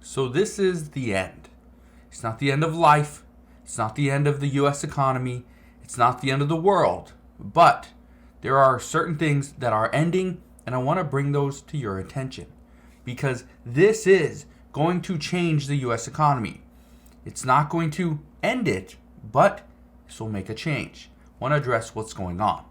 So this is the end. It's not the end of life. It's not the end of the U.S. economy. It's not the end of the world. But there are certain things that are ending, and I want to bring those to your attention. Because this is going to change the U.S. economy. It's not going to end it, but this will make a change. I want to address what's going on.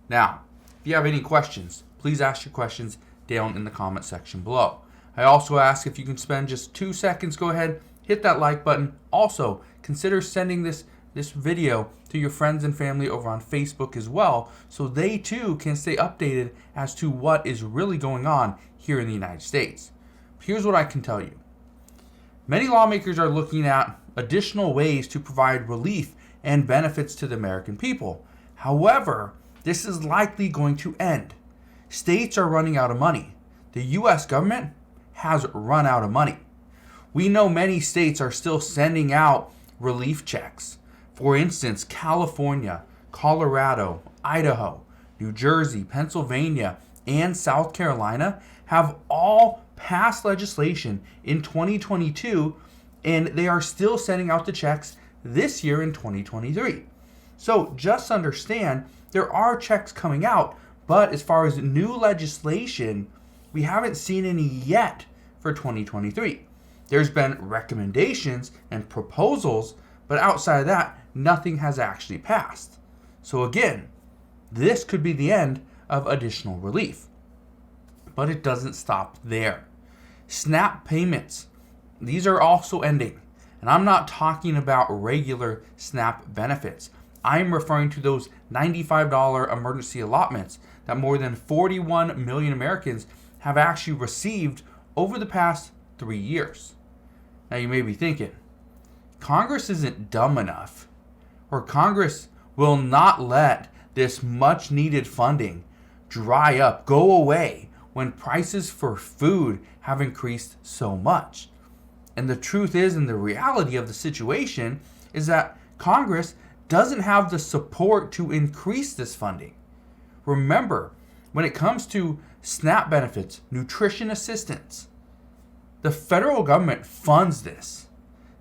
Now, if you have any questions, please ask your questions down in the comment section below. I also ask if you can spend just 2 seconds, go ahead, hit that like button. Also, consider sending this video to your friends and family over on Facebook as well, so they too can stay updated as to what is really going on here in the United States. Here's what I can tell you. Many lawmakers are looking at additional ways to provide relief and benefits to the American people. However, this is likely going to end. States are running out of money. The U.S. government has run out of money. We know many states are still sending out relief checks. For instance, California, Colorado, Idaho, New Jersey, Pennsylvania, and South Carolina have all passed legislation in 2022, and they are still sending out the checks this year in 2023. So just understand, there are checks coming out, but as far as new legislation, we haven't seen any yet for 2023. There's been recommendations and proposals, but outside of that, nothing has actually passed. So again, this could be the end of additional relief. But it doesn't stop there. SNAP payments, these are also ending. And I'm not talking about regular SNAP benefits. I'm referring to those $95 emergency allotments that more than 41 million Americans have actually received over the past 3 years. Now you may be thinking, Congress isn't dumb enough, or Congress will not let this much needed funding dry up, go away, when prices for food have increased so much. And the truth is, and the reality of the situation is that Congress doesn't have the support to increase this funding. Remember, when it comes to SNAP benefits, nutrition assistance, the federal government funds this.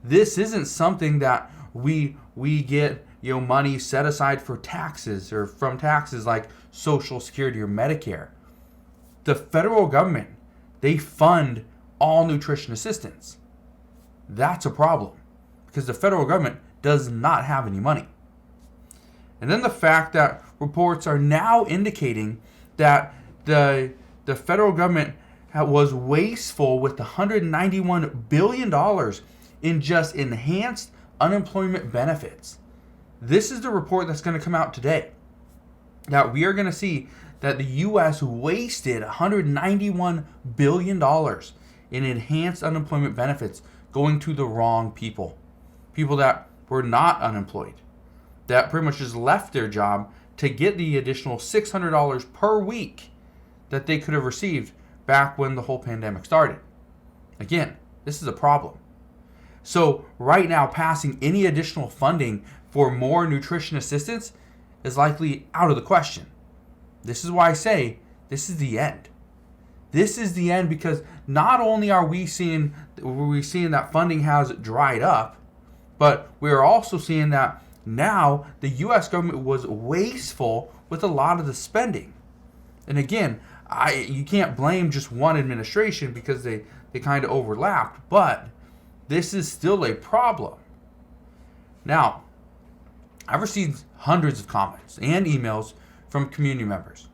This isn't something that we get money set aside for taxes or from taxes like Social Security or Medicare. The federal government, they fund all nutrition assistance. That's a problem because the federal government does not have any money. And then the fact that reports are now indicating that the federal government was wasteful with $191 billion in just enhanced unemployment benefits. This is the report that's going to come out today. Now, we are going to see that the U.S. wasted $191 billion in enhanced unemployment benefits going to the wrong people. People that were not unemployed, that pretty much just left their job to get the additional $600 per week that they could have received back when the whole pandemic started. Again, this is a problem. So right now, passing any additional funding for more nutrition assistance is likely out of the question. This is why I say this is the end. This is the end because not only are we seeing that funding has dried up, but we're also seeing that now the U.S. government was wasteful with a lot of the spending. And again, you can't blame just one administration because they kind of overlapped, but this is still a problem. Now, I've received hundreds of comments and emails from community members.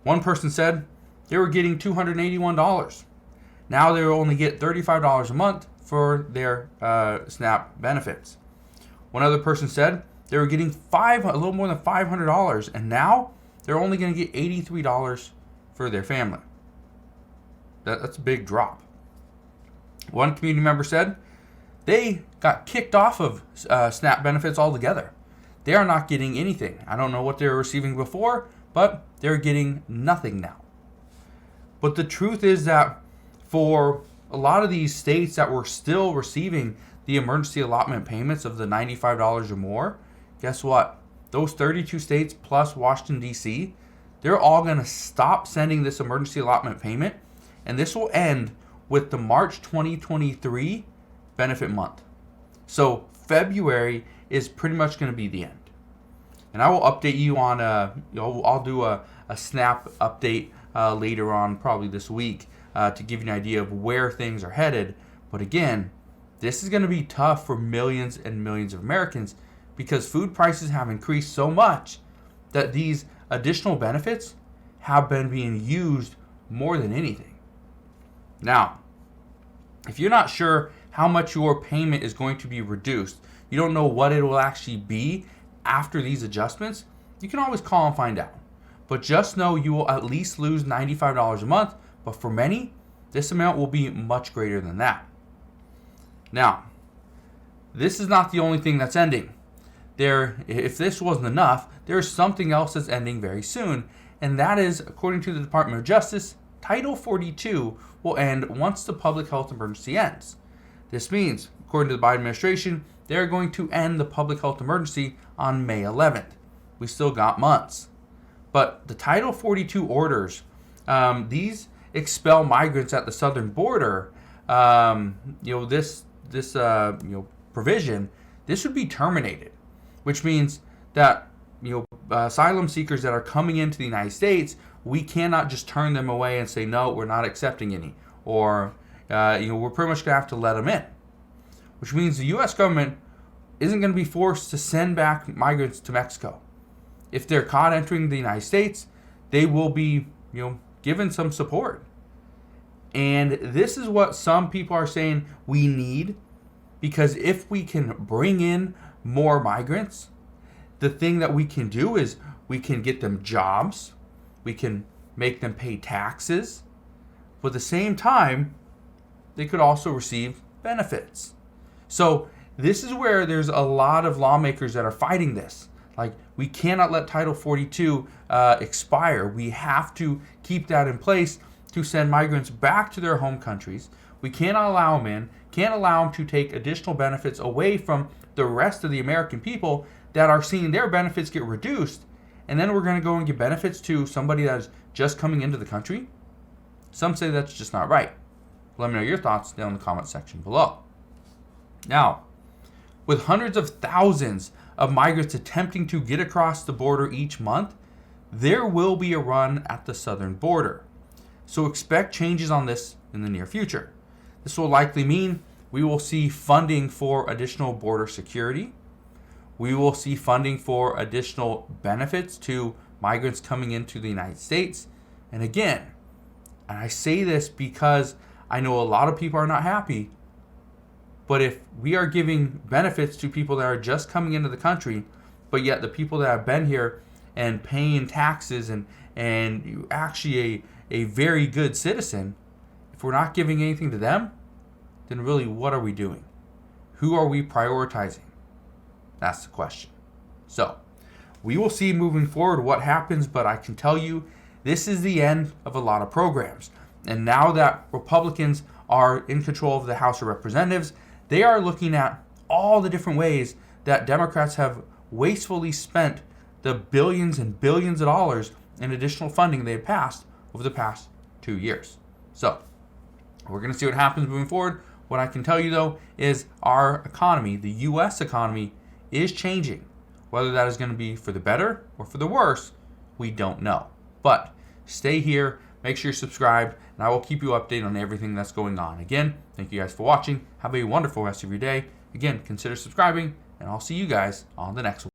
One person said they were getting $281. Now they will only get $35 a month for their SNAP benefits. One other person said they were getting a little more than $500, and now they're only going to get $83 for their family. That's a big drop. One community member said they got kicked off of SNAP benefits altogether. They are not getting anything. I don't know what they were receiving before, but they're getting nothing now. But the truth is that for a lot of these states that were still receiving the emergency allotment payments of the $95 or more, guess what? Those 32 states plus Washington, D.C., they're all going to stop sending this emergency allotment payment, and this will end with the March 2023 benefit month. So February is pretty much going to be the end. And I will update you on I'll do a snap update later on, probably this week, to give you an idea of where things are headed. But again, this is going to be tough for millions and millions of Americans because food prices have increased so much that these additional benefits have been being used more than anything. Now, if you're not sure how much your payment is going to be reduced, you don't know what it will actually be after these adjustments, you can always call and find out. But just know you will at least lose $95 a month, but for many, this amount will be much greater than that. Now, this is not the only thing that's ending. If this wasn't enough, there's something else that's ending very soon, and that is, according to the Department of Justice, Title 42 will end once the public health emergency ends. This means, according to the Biden administration, they're going to end the public health emergency on May 11th. We still got months. But the Title 42 orders, these expel migrants at the southern border. This provision, this would be terminated, which means that asylum seekers that are coming into the United States, we cannot just turn them away and say, no, we're not accepting any, or we're pretty much going to have to let them in, which means the U.S. government isn't going to be forced to send back migrants to Mexico. If they're caught entering the United States, they will be given some support. And this is what some people are saying we need, because if we can bring in more migrants, the thing that we can do is we can get them jobs, we can make them pay taxes, but at the same time, they could also receive benefits. So this is where there's a lot of lawmakers that are fighting this. Like, we cannot let Title 42 expire. We have to keep that in place to send migrants back to their home countries. We cannot allow them in, can't allow them to take additional benefits away from the rest of the American people that are seeing their benefits get reduced. And then we're going to go and give benefits to somebody that is just coming into the country. Some say that's just not right. Let me know your thoughts down in the comment section below. Now, with hundreds of thousands of migrants attempting to get across the border each month, there will be a run at the southern border. So expect changes on this in the near future. This will likely mean we will see funding for additional border security. We will see funding for additional benefits to migrants coming into the United States. And again, and I say this because I know a lot of people are not happy, but if we are giving benefits to people that are just coming into the country, but yet the people that have been here and paying taxes and actually a very good citizen, if we're not giving anything to them, then really what are we doing? Who are we prioritizing? That's the question. So we will see moving forward what happens, but I can tell you this is the end of a lot of programs. And now that Republicans are in control of the House of Representatives, they are looking at all the different ways that Democrats have wastefully spent the billions and billions of dollars in additional funding they've passed over the past 2 years. So we're going to see what happens moving forward. What I can tell you, though, is our economy, the U.S. economy, is changing. Whether that is going to be for the better or for the worse, we don't know. But stay here, make sure you're subscribed, and I will keep you updated on everything that's going on. Again, thank you guys for watching. Have a wonderful rest of your day. Again, consider subscribing, and I'll see you guys on the next one.